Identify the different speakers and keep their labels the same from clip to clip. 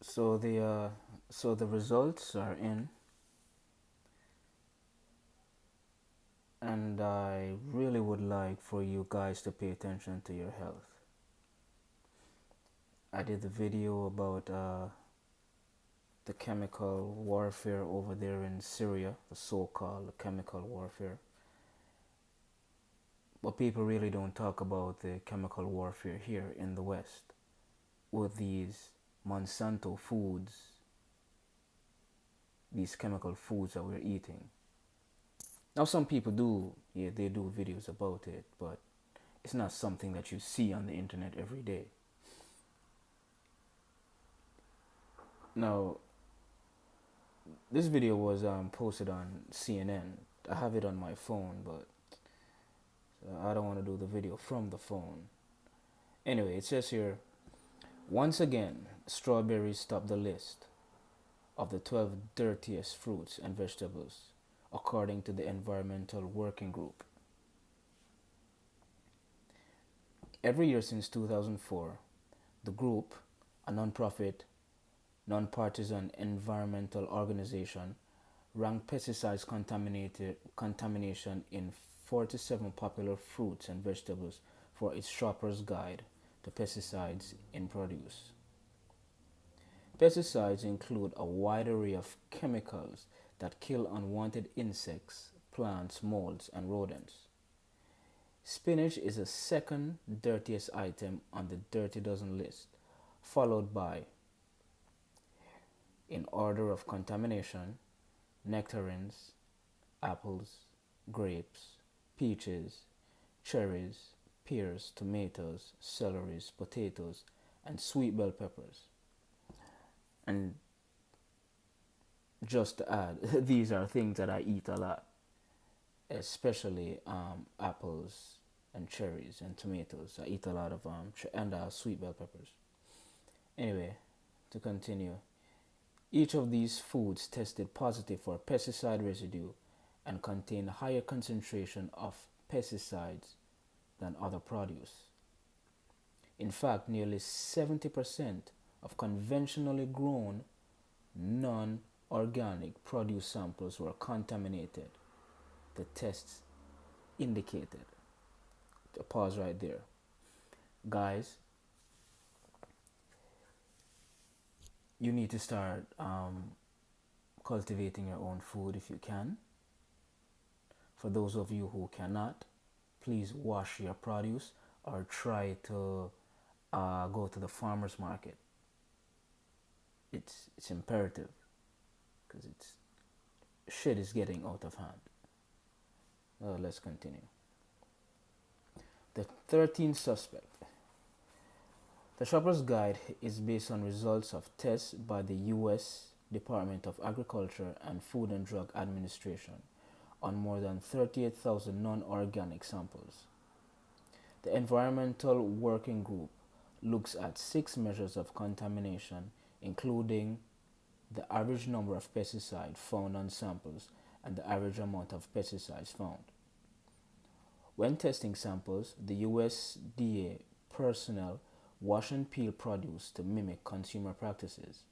Speaker 1: So the results are in, and I really would like for you guys to pay attention to your health. I did the video about the chemical warfare over there in Syria, the so-called chemical warfare. But people really don't talk about the chemical warfare here in the West with these Monsanto foods, these chemical foods that we're eating. Now, some people do, yeah, they do videos about it, but it's not something that you see on the internet every day. Now, this video was posted on CNN. I have it on my phone, but I don't want to do the video from the phone. Anyway, it says here, once again, strawberries top the list of the 12 dirtiest fruits and vegetables, according to the Environmental Working Group. Every year since 2004, the group, a non-profit, non-partisan environmental organization, ranked pesticides contamination in 47 popular fruits and vegetables for its shopper's guide to pesticides in produce. Pesticides include a wide array of chemicals that kill unwanted insects, plants, molds, and rodents. Spinach is the second dirtiest item on the dirty dozen list, followed by, in order of contamination, nectarines, apples, grapes, peaches, cherries, pears, tomatoes, celeries, potatoes, and sweet bell peppers. And just to add, these are things that I eat a lot, especially apples and cherries and tomatoes. I eat a lot of sweet bell peppers. Anyway, to continue, each of these foods tested positive for pesticide residue and contain higher concentration of pesticides than other produce. In fact, nearly 70% of conventionally grown non-organic produce samples were contaminated, the tests indicated. Pause right there. Guys, you need to start cultivating your own food if you can. For those of you who cannot, please wash your produce or try to go to the farmer's market. It's imperative because shit is getting out of hand. Let's continue. The 13th suspect. The Shopper's Guide is based on results of tests by the U.S. Department of Agriculture and Food and Drug Administration on more than 38,000 non-organic samples. The Environmental Working Group looks at 6 measures of contamination, including the average number of pesticides found on samples and the average amount of pesticides found. When testing samples, the USDA personnel wash and peel produce to mimic consumer practices.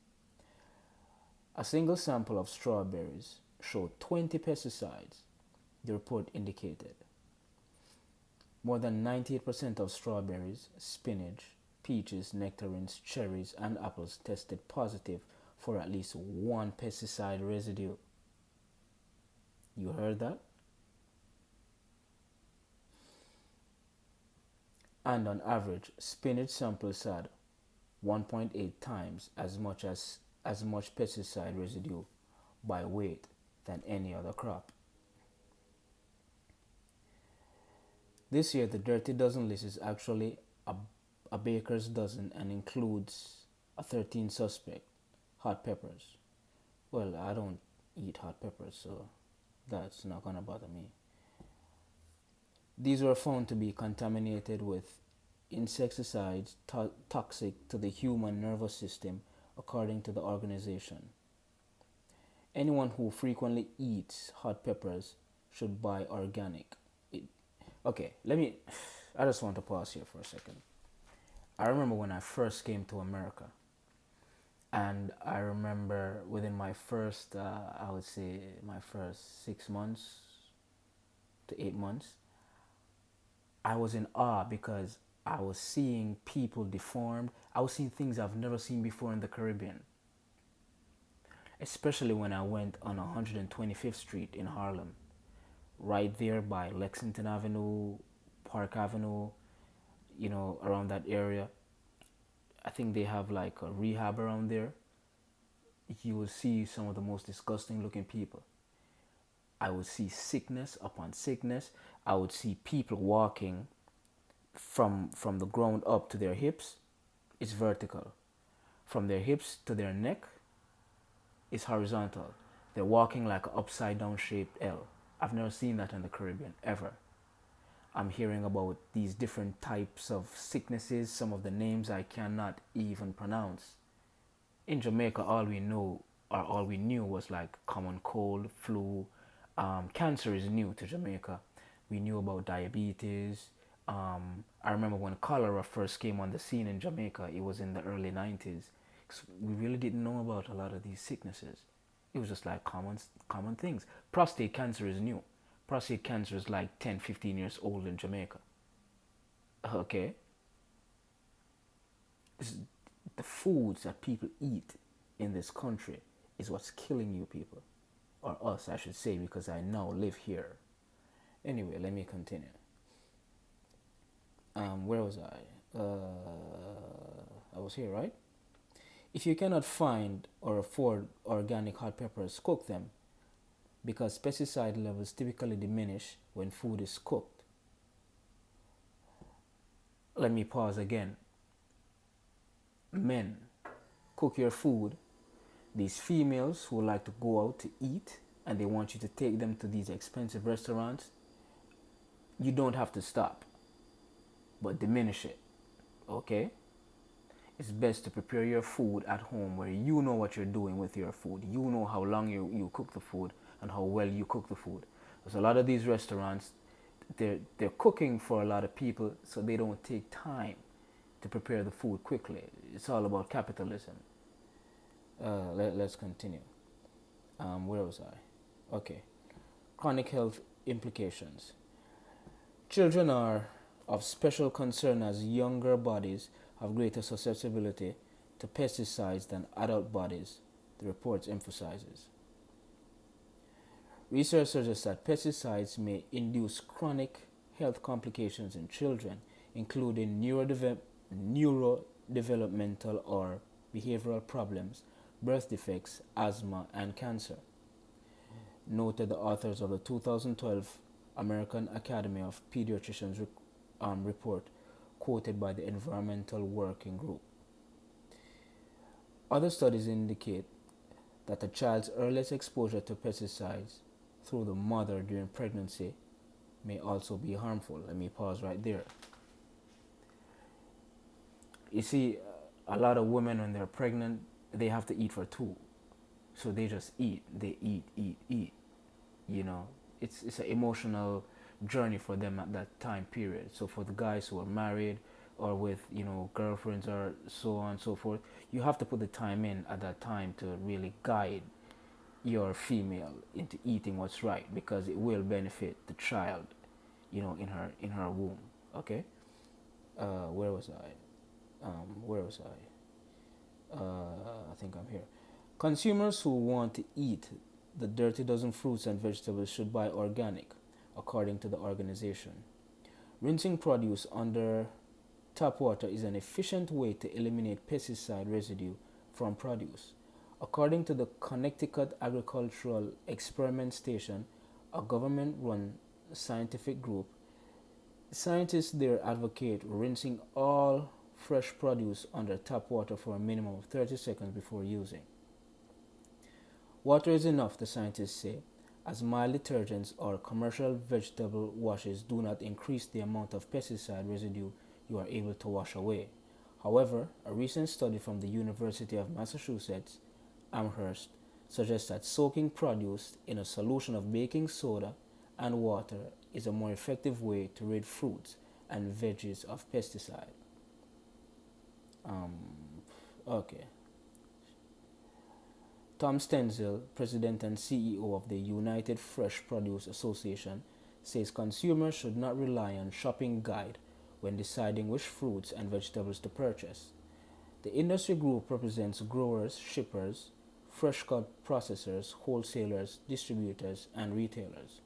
Speaker 1: A single sample of strawberries showed 20 pesticides, the report indicated. More than 98% of strawberries, spinach, peaches, nectarines, cherries, and apples tested positive for at least one pesticide residue. You heard that? And on average, spinach samples had 1.8 times as much pesticide residue by weight than any other crop. This year, the Dirty Dozen list is actually a baker's dozen and includes a 13th suspect, hot peppers. Well, I don't eat hot peppers, so that's not gonna bother me. These were found to be contaminated with insecticides toxic to the human nervous system, according to the organization. Anyone who frequently eats hot peppers should buy organic. Okay, I just want to pause here for a second. I remember when I first came to America, And I remember within my first, I would say, my first 6 months to 8 months, I was in awe because I was seeing people deformed. I was seeing things I've never seen before in the Caribbean, especially when I went on 125th Street in Harlem, right there by Lexington Avenue, Park Avenue, around that area. I think they have like a rehab around there. You will see some of the most disgusting looking people. I would see sickness upon sickness. I would see people walking from the ground up to their hips. It's vertical. From their hips to their neck, it's horizontal. They're walking like an upside down shaped L. I've never seen that in the Caribbean ever. I'm hearing about these different types of sicknesses, some of the names I cannot even pronounce. In Jamaica, all we knew was like common cold, flu. Cancer is new to Jamaica. We knew about diabetes. I remember when cholera first came on the scene in Jamaica, it was in the early 90s. We really didn't know about a lot of these sicknesses. It was just like common things. Prostate cancer is new. Prostate cancer is like 10, 15 years old in Jamaica. Okay? It's the foods that people eat in this country is what's killing you people. Or us, I should say, because I now live here. Anyway, let me continue. Where was I? I was here, right? If you cannot find or afford organic hot peppers, cook them because pesticide levels typically diminish when food is cooked. Let me pause again. Men, cook your food. These females who like to go out to eat and they want you to take them to these expensive restaurants, you don't have to stop, but diminish it. Okay? It's best to prepare your food at home where you know what you're doing with your food. You know how long you cook the food and how well you cook the food. Because a lot of these restaurants, they're cooking for a lot of people, so they don't take time to prepare the food quickly. It's all about capitalism. Let's continue. Where was I? Okay. Chronic health implications. Children are of special concern as younger bodies have greater susceptibility to pesticides than adult bodies, the report emphasizes. Research suggests that pesticides may induce chronic health complications in children, including neurodevelopmental or behavioral problems, birth defects, asthma, and cancer, noted the authors of the 2012 American Academy of Pediatricians report, quoted by the Environmental Working Group. Other studies indicate that a child's earliest exposure to pesticides through the mother during pregnancy may also be harmful. Let me pause right there. You see, a lot of women when they're pregnant, they have to eat for two. So they just eat. They eat. It's an emotional journey for them at that time period. So for the guys who are married or with, girlfriends or so on and so forth, you have to put the time in at that time to really guide your female into eating what's right, because it will benefit the child, in her womb. Okay? Where was I? I think I'm here. Consumers who want to eat the dirty dozen fruits and vegetables should buy organic, according to the organization. Rinsing produce under tap water is an efficient way to eliminate pesticide residue from produce. According to the Connecticut Agricultural Experiment Station, a government-run scientific group, scientists there advocate rinsing all fresh produce under tap water for a minimum of 30 seconds before using. Water is enough, the scientists say, as mild detergents or commercial vegetable washes do not increase the amount of pesticide residue you are able to wash away. However, a recent study from the University of Massachusetts, Amherst, suggests that soaking produce in a solution of baking soda and water is a more effective way to rid fruits and veggies of pesticide. Okay. Tom Stenzel, president and CEO of the United Fresh Produce Association, says consumers should not rely on shopping guide when deciding which fruits and vegetables to purchase. The industry group represents growers, shippers, fresh cut processors, wholesalers, distributors, and retailers.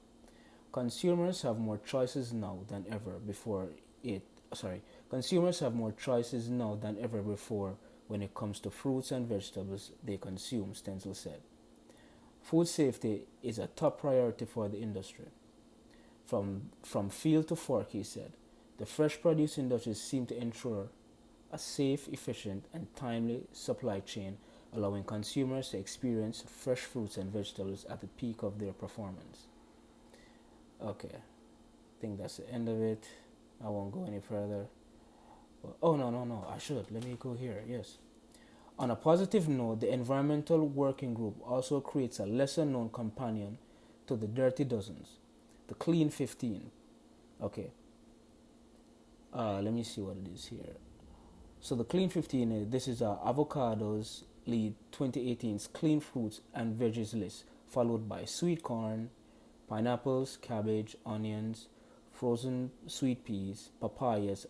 Speaker 1: Consumers have more choices now than ever before it sorry, Consumers have more choices now than ever before when it comes to fruits and vegetables they consume, Stencil said. Food safety is a top priority for the industry. From field to fork, he said, the fresh produce industry seems to ensure a safe, efficient, and timely supply chain, allowing consumers to experience fresh fruits and vegetables at the peak of their performance. Okay, I think that's the end of it. I won't go any further. Oh, no, I should. Let me go here. Yes. On a positive note, the Environmental Working Group also creates a lesser known companion to the Dirty Dozens, the Clean 15. Okay. Let me see what it is here. So the Clean 15, this is avocados lead 2018's Clean Fruits and Veggies list, followed by sweet corn, pineapples, cabbage, onions, frozen sweet peas, papayas,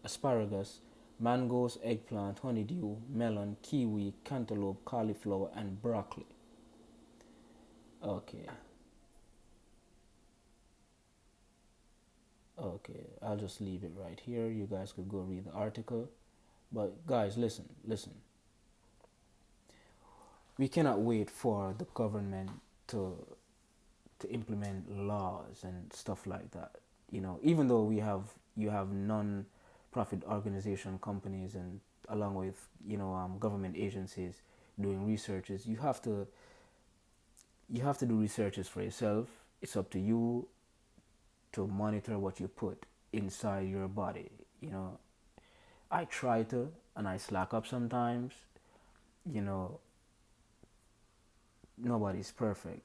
Speaker 1: asparagus, mangoes, eggplant, honeydew, melon, kiwi, cantaloupe, cauliflower, and broccoli. Okay. Okay, I'll just leave it right here. You guys could go read the article. But guys, listen. We cannot wait for the government to to implement laws and stuff like that. Even though you have non-profit organization companies and along with government agencies doing researches, you have to do researches for yourself. It's up to you to monitor what you put inside your body. I try to, and I slack up sometimes. You know, Nobody's perfect.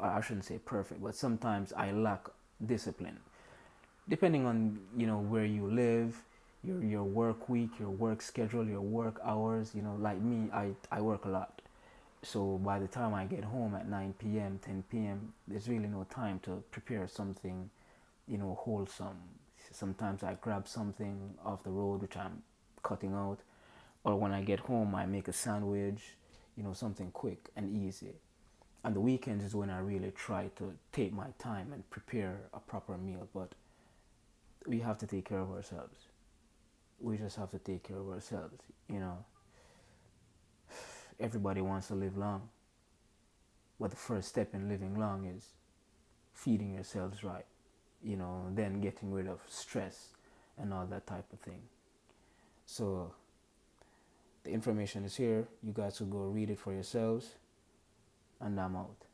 Speaker 1: I shouldn't say perfect, but sometimes I lack discipline. Depending on where you live, your work week, your work schedule, your work hours. Like me, I work a lot. So by the time I get home at 9 p.m., 10 p.m., there's really no time to prepare something, wholesome. Sometimes I grab something off the road which I'm cutting out, or when I get home, I make a sandwich, something quick and easy. And the weekends is when I really try to take my time and prepare a proper meal. But we have to take care of ourselves. We just have to take care of ourselves. Everybody wants to live long, but the first step in living long is feeding yourselves right. Then getting rid of stress and all that type of thing. So the information is here. You guys will go read it for yourselves, and I'm out.